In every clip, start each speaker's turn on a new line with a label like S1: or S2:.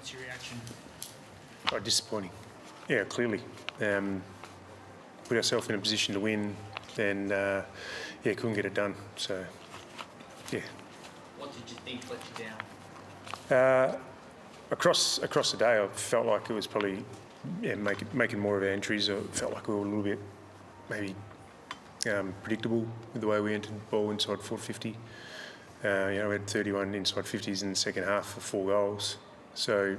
S1: What's your reaction?
S2: Oh, disappointing. Yeah, clearly. Put ourselves in a position to win and, couldn't get it done. So, yeah.
S1: What did you think let you down?
S2: Across the day, I felt like it was probably making more of our entries. I felt like we were a little bit maybe predictable with the way we entered the ball inside 450. We had 31 inside 50s in the second half for 4 goals. So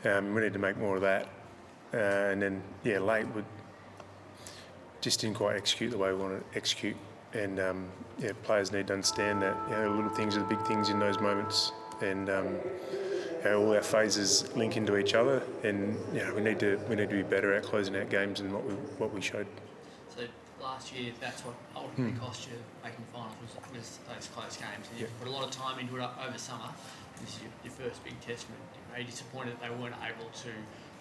S2: we need to make more of that. And then, late we just didn't quite execute the way we wanted to execute. And, players need to understand that, little things are the big things in those moments. And all our phases link into each other. And, we need to be better at closing out games than what we showed.
S1: So last year, that's what ultimately cost you making finals was those close games. And you put a lot of time into it over summer. This is your first big testament. Are you disappointed that they weren't able to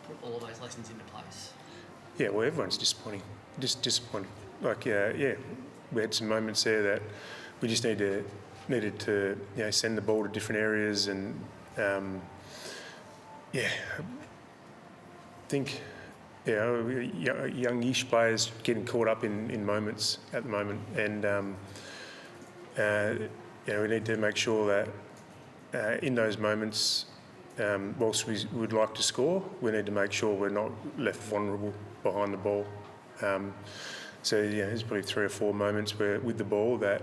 S1: put all of those lessons into place?
S2: Yeah, well, everyone's disappointing. Just disappointed. Like, we had some moments there that we just needed to send the ball to different areas and I think youngish players getting caught up in moments at the moment, and we need to make sure that in those moments, whilst we would like to score, we need to make sure we're not left vulnerable behind the ball. There's probably 3 or 4 moments where with the ball that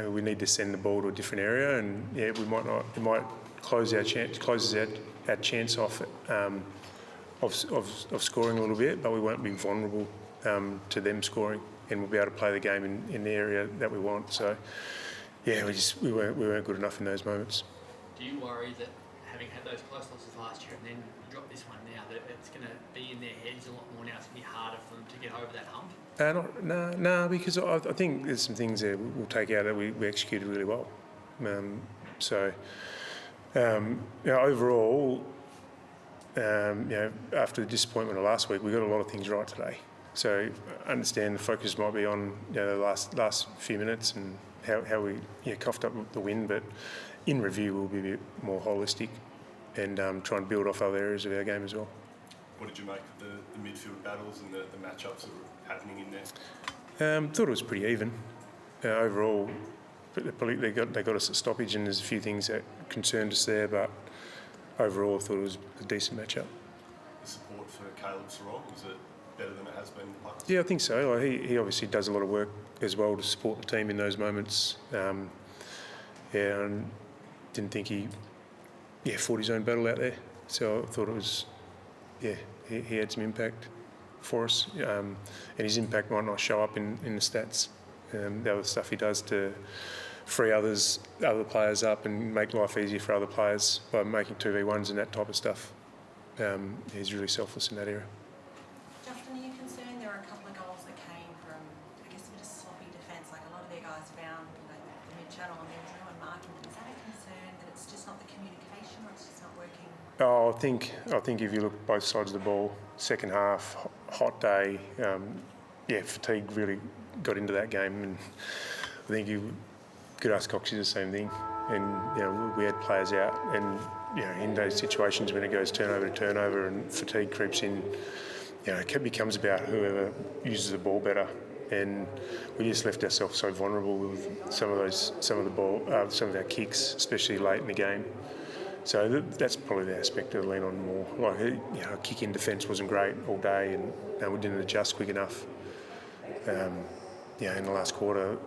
S2: we need to send the ball to a different area, and we might not. It might closes our chance off of scoring a little bit, but we won't be vulnerable to them scoring, and we'll be able to play the game in the area that we want. So, we weren't good enough in those moments.
S1: Do you worry that having had those close losses last year and then you drop this one now, that it's going to be in their heads a lot more now? It's going to be harder for them to get over that hump?
S2: No, because I think there's some things that we'll take out that we executed really well. Overall, after the disappointment of last week, we got a lot of things right today. So I understand the focus might be on the last few minutes and how we coughed up the win, but in review we'll be a bit more holistic and try and build off other areas of our game as well.
S3: What did you make of the midfield battles and the matchups that were happening in there?
S2: Thought it was pretty even. Overall, they got us at stoppage, and there's a few things that concerned us there, but overall I thought it was a decent matchup.
S3: The support for Caleb Sarong, was it better than it has been in the past?
S2: Yeah, I think so. He obviously does a lot of work as well to support the team in those moments. And didn't think he fought his own battle out there. So I thought it was, he had some impact for us. And his impact might not show up in the stats. The other stuff he does to free other players up and make life easier for other players by making 2v1s and that type of stuff. He's really selfless in that area.
S4: Justin, are you concerned there were a couple of goals that came from, I guess, a bit of sloppy defence? Like a lot of their guys found the mid-channel and there was no one marking them. Is that a concern that it's just not the communication or it's just not working?
S2: Oh, I think if you look both sides of the ball, second half, hot day, fatigue really got into that game, and I think you could ask Coxie the same thing. And we had players out, and in those situations when it goes turnover to turnover and fatigue creeps in, it becomes about whoever uses the ball better. And we just left ourselves so vulnerable with some of our kicks, especially late in the game. So that's probably the aspect to lean on more. Like, our kick in defence wasn't great all day, and we didn't adjust quick enough. In the last quarter,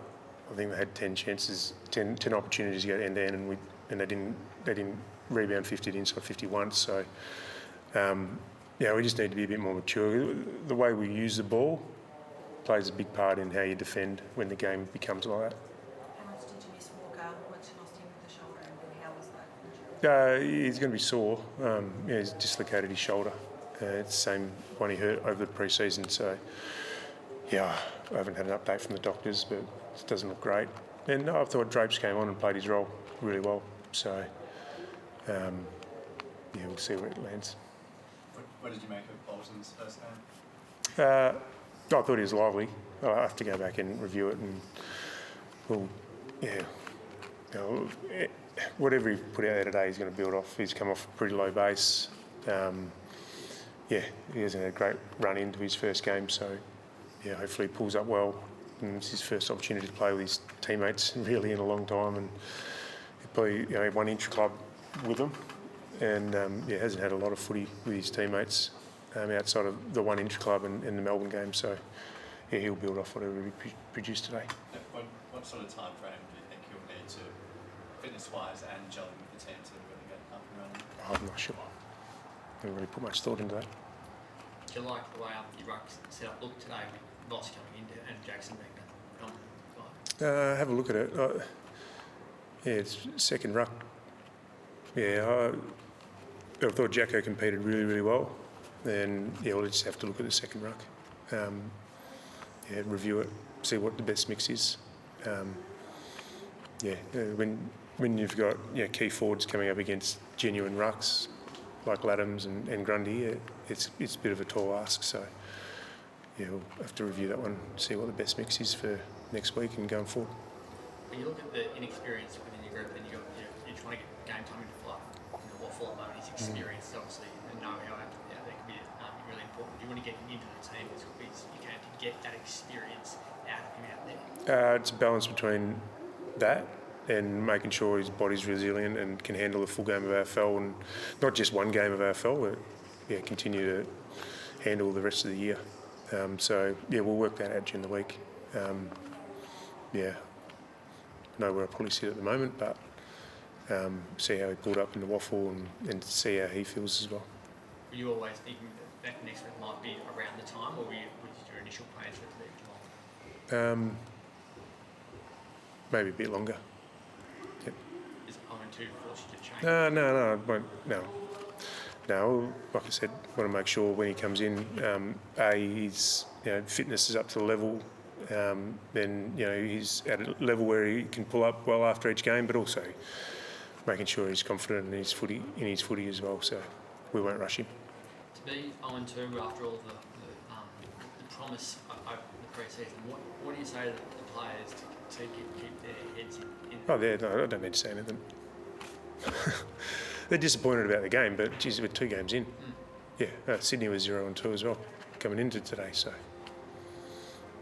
S2: I think they had 10 opportunities to go end to end, and they didn't rebound 50 inside 51. So we just need to be a bit more mature. The way we use the ball plays a big part in how you defend when the game becomes like that.
S4: How much did you miss Walker once you lost him with the shoulder, and how was that?
S2: He's going to be sore. He's dislocated his shoulder. It's the same one he hurt over the pre-season. So, I haven't had an update from the doctors, but it doesn't look great. And I thought Drapes came on and played his role really well. So, we'll see where it lands.
S5: What did you make of Bolton's first game?
S2: I thought he was lively. I'll have to go back and review it, and whatever he put out there today, he's going to build off. He's come off a pretty low base. Yeah, he hasn't had a great run into his first game, so yeah, hopefully he pulls up well. And it's his first opportunity to play with his teammates really in a long time, and he probably one intra-club with them, and hasn't had a lot of footy with his teammates outside of the one intra-club and the Melbourne game. So yeah, he'll build off whatever he produced today.
S5: What sort of time frame do you think you'll need to, fitness-wise and gelling with the team, to really get up and running?
S2: I'm not sure. I haven't really put much thought into that.
S1: Do you like the way your ruck set up looked today with Voss coming in and Jackson being the dominant guy?
S2: Have a look at it. Yeah, it's second ruck. Yeah, I thought Jacko competed really, really well. And yeah, we'll just have to look at the second ruck. Review it, see what the best mix is. When you've got key forwards coming up against genuine rucks like Laddams and Grundy, it's a bit of a tall ask. So yeah, we'll have to review that one, see what the best mix is for next week and going forward.
S1: When you look at the inexperience within your group, and you're trying to get game time into flow. What for at the moment is experience, obviously, and know how that can be really important. You want to get him into the team as quickly as you can to get that experience out of him out there.
S2: It's a balance between that and making sure his body's resilient and can handle the full game of AFL, and not just one game of AFL, but continue to handle the rest of the year. We'll work that out during the week. Know where I probably sit at the moment, but see how he pulled up in the waffle and see how he feels as well.
S1: Were you always thinking that next week might be around the time, or was your initial plans for it to be long?
S2: Maybe a bit longer. Yep.
S1: Is it going to force you to change?
S2: No, it won't. No, like I said, want to make sure when he comes in, his fitness is up to the level. Then he's at a level where he can pull up well after each game, but also making sure he's confident in his footy as well. So we won't rush him.
S1: To be 0-2 after all of the promise over the pre-season, what do you say to the players to keep their heads in?
S2: I don't mean to say anything. They're disappointed about the game, but geez, we're 2 games in. Sydney was 0-2 as well coming into today. So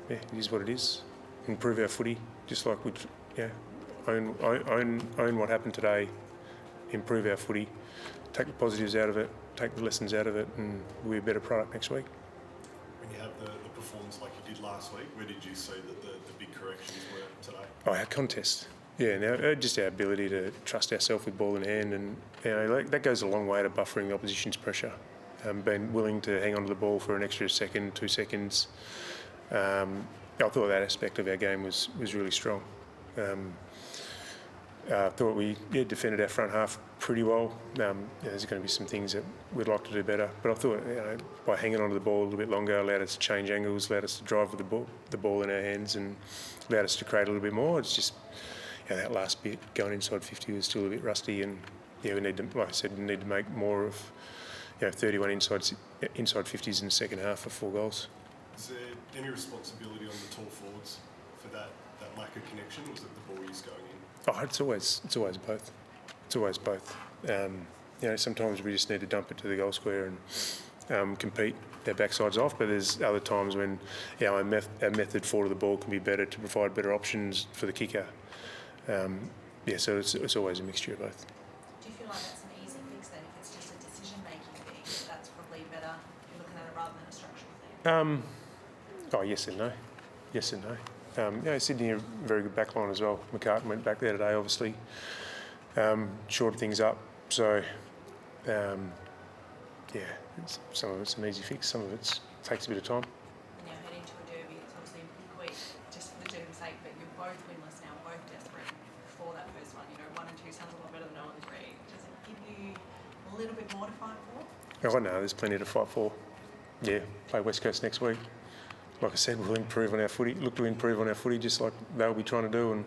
S2: yeah, it is what it is. Improve our footy, just like we own what happened today. Improve our footy, take the positives out of it, take the lessons out of it, and we'll be a better product next week.
S3: When you have the performance like you did last week, where did you see that the big corrections were today?
S2: Our contest. Yeah, now just our ability to trust ourselves with ball in hand, and that goes a long way to buffering the opposition's pressure. Being willing to hang on to the ball for an extra second, 2 seconds. I thought that aspect of our game was really strong. I thought we defended our front half pretty well. There's going to be some things that we'd like to do better, but I thought by hanging on to the ball a little bit longer allowed us to change angles, allowed us to drive with the ball in our hands, and allowed us to create a little bit more. It's just that last bit going inside 50 was still a bit rusty, and we need to, like I said, we need to make more of 31 inside 50s in the second half for 4 goals.
S3: Is there any responsibility on the tall forwards for that lack of connection, or was it the ball he's going in?
S2: Oh, it's always both. It's always both. Sometimes we just need to dump it to the goal square and compete their backsides off, but there's other times when our method forward of the ball can be better to provide better options for the kicker. So it's always a mixture of both.
S4: Do you feel like that's an easy fix then, if it's just a decision-making thing, that's probably better looking at it rather than a structural thing?
S2: Yes and no. Yes and no. Sydney a very good backline as well. McCartan went back there today, obviously. Shored things up. So, some of it's an easy fix, some of it takes a bit of time.
S4: Now heading to a derby, it's obviously a big week, just for the derby's sake, but you're both winless now, both desperate for that first one. 1 and 2 sounds a lot better than 0 and 3. Does it give you a little bit more to fight for?
S2: Oh, no, there's plenty to fight for. Yeah, play West Coast next week. Like I said, we'll improve on our footy, look to improve on our footy just like they'll be trying to do, and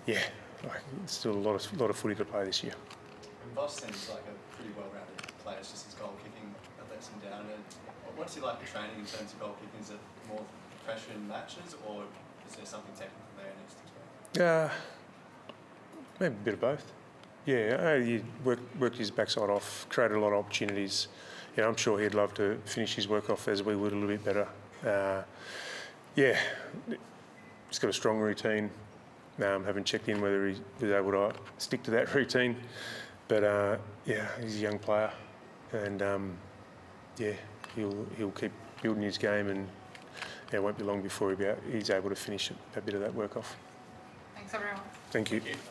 S2: it's still a lot of footy to play this year.
S5: And Voss seems like a pretty well-rounded player. It's just his goal kicking that lets him down. And what's he like at training in terms of goal kicking? Is it more pressure in matches, or is there something technical there next to it?
S2: Maybe a bit of both. Yeah, he worked his backside off, created a lot of opportunities. You know, I'm sure he'd love to finish his work off as we would a little bit better. Yeah, he's got a strong routine. Haven't checked in whether he was able to stick to that routine. But yeah, he's a young player, and yeah, he'll keep building his game, and it won't be long before he's able to finish a bit of that work off.
S6: Thanks, everyone.
S2: Thank you.
S1: Thank you.